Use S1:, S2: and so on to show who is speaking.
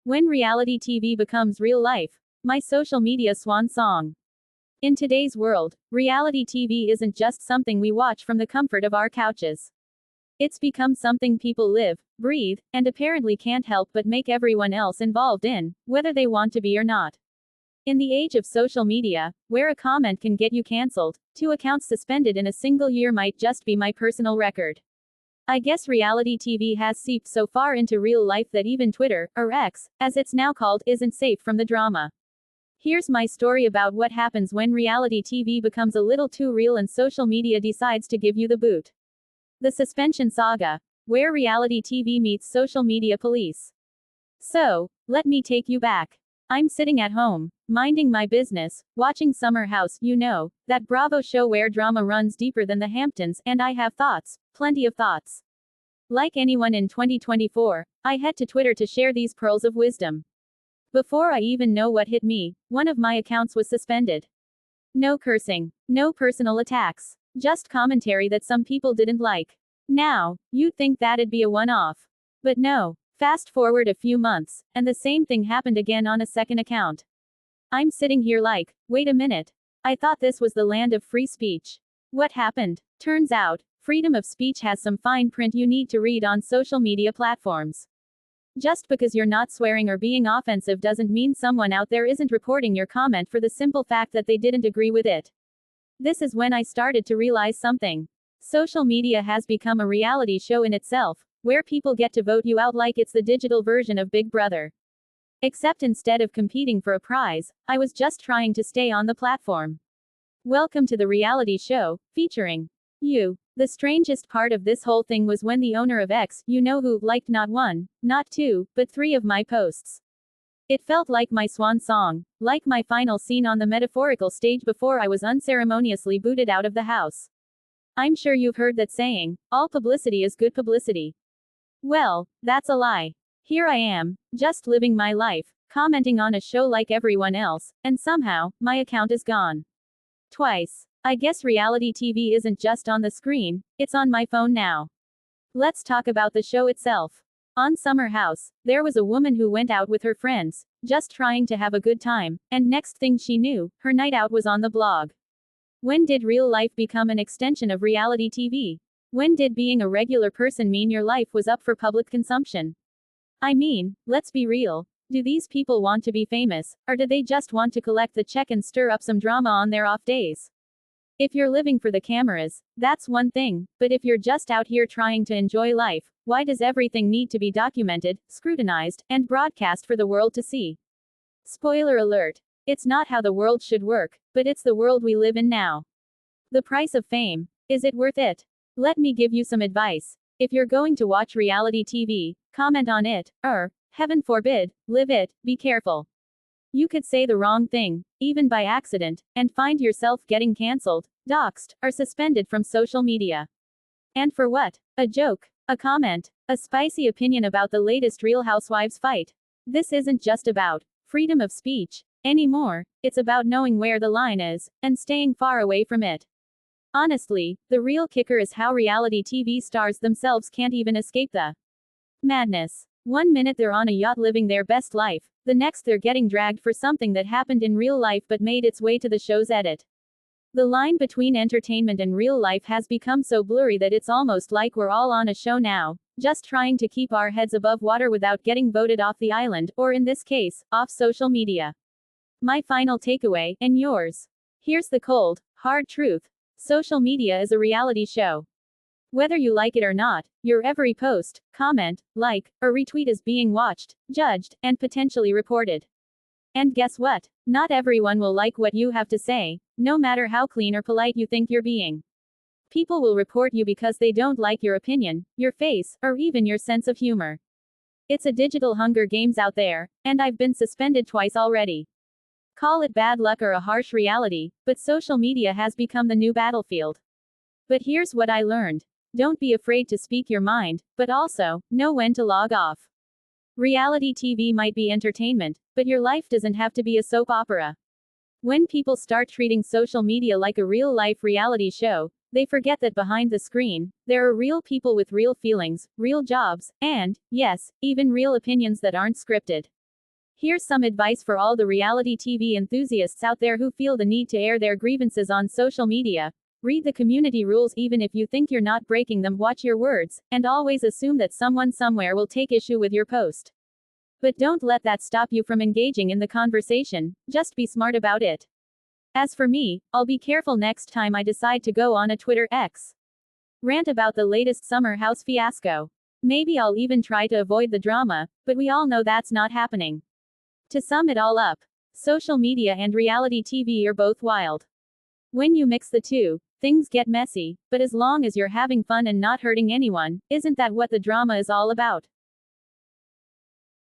S1: When reality TV becomes real life. My social media swan song. In today's world, reality TV isn't just something we watch from the comfort of our couches. It's become something people live, breathe, and apparently can't help but make everyone else involved in, whether they want to be or not. In the age of social media, where a comment can get you cancelled, 2 accounts suspended in a single year might just be my personal record. I guess reality TV has seeped so far into real life that even Twitter, or X, as it's now called, isn't safe from the drama. Here's my story about what happens when reality TV becomes a little too real and social media decides to give you the boot. The suspension saga, where reality TV meets social media police. So, let me take you back. I'm sitting at home, minding my business, watching Summer House, you know, that Bravo show where drama runs deeper than the Hamptons, and I have thoughts, plenty of thoughts. Like anyone in 2024, I head to Twitter to share these pearls of wisdom. Before I even know what hit me, one of my accounts was suspended. No cursing, no personal attacks, just commentary that some people didn't like. Now, you'd think that'd be a one-off. But no. Fast forward a few months, and the same thing happened again on a second account. I'm sitting here like, wait a minute. I thought this was the land of free speech. What happened? Turns out, freedom of speech has some fine print you need to read on social media platforms. Just because you're not swearing or being offensive doesn't mean someone out there isn't reporting your comment for the simple fact that they didn't agree with it. This is when I started to realize something. Social media has become a reality show in itself, where people get to vote you out like it's the digital version of Big Brother. Except instead of competing for a prize, I was just trying to stay on the platform. Welcome to the reality show, featuring you. The strangest part of this whole thing was when the owner of X, you know who, liked not 1, not 2, but 3 of my posts. It felt like my swan song, like my final scene on the metaphorical stage before I was unceremoniously booted out of the house. I'm sure you've heard that saying, all publicity is good publicity. Well, that's a lie. Here I am, just living my life, commenting on a show like everyone else, and somehow, my account is gone. Twice. I guess reality TV isn't just on the screen, it's on my phone now. Let's talk about the show itself. On Summer House, there was a woman who went out with her friends, just trying to have a good time, and next thing she knew, her night out was on the blog. When did real life become an extension of reality TV? When did being a regular person mean your life was up for public consumption? I mean, let's be real. Do these people want to be famous, or do they just want to collect the check and stir up some drama on their off days? If you're living for the cameras, that's one thing, but if you're just out here trying to enjoy life, why does everything need to be documented, scrutinized, and broadcast for the world to see? Spoiler alert. It's not how the world should work, but it's the world we live in now. The price of fame. Is it worth it? Let me give you some advice. If you're going to watch reality TV, comment on it, or, heaven forbid, live it, be careful. You could say the wrong thing, even by accident, and find yourself getting cancelled, doxxed, or suspended from social media. And for what? A joke, a comment, a spicy opinion about the latest Real Housewives fight. This isn't just about freedom of speech anymore, it's about knowing where the line is, and staying far away from it. Honestly, the real kicker is how reality TV stars themselves can't even escape the madness. One minute they're on a yacht living their best life, the next they're getting dragged for something that happened in real life but made its way to the show's edit. The line between entertainment and real life has become so blurry that it's almost like we're all on a show now, just trying to keep our heads above water without getting voted off the island, or in this case, off social media. My final takeaway, and yours. Here's the cold, hard truth. Social media is a reality show. Whether you like it or not, your every post, comment, like, or retweet is being watched, judged, and potentially reported. And guess what? Not everyone will like what you have to say, no matter how clean or polite you think you're being. People will report you because they don't like your opinion, your face, or even your sense of humor. It's a digital Hunger Games out there, and I've been suspended twice already. Call it bad luck or a harsh reality, but social media has become the new battlefield. But here's what I learned. Don't be afraid to speak your mind, but also, know when to log off. Reality TV might be entertainment, but your life doesn't have to be a soap opera. When people start treating social media like a real-life reality show, they forget that behind the screen, there are real people with real feelings, real jobs, and, yes, even real opinions that aren't scripted. Here's some advice for all the reality TV enthusiasts out there who feel the need to air their grievances on social media. Read the community rules even if you think you're not breaking them. Watch your words, and always assume that someone somewhere will take issue with your post. But don't let that stop you from engaging in the conversation, just be smart about it. As for me, I'll be careful next time I decide to go on a Twitter X rant about the latest summer house fiasco. Maybe I'll even try to avoid the drama, but we all know that's not happening. To sum it all up, social media and reality TV are both wild. When you mix the two, things get messy, but as long as you're having fun and not hurting anyone, isn't that what the drama is all about?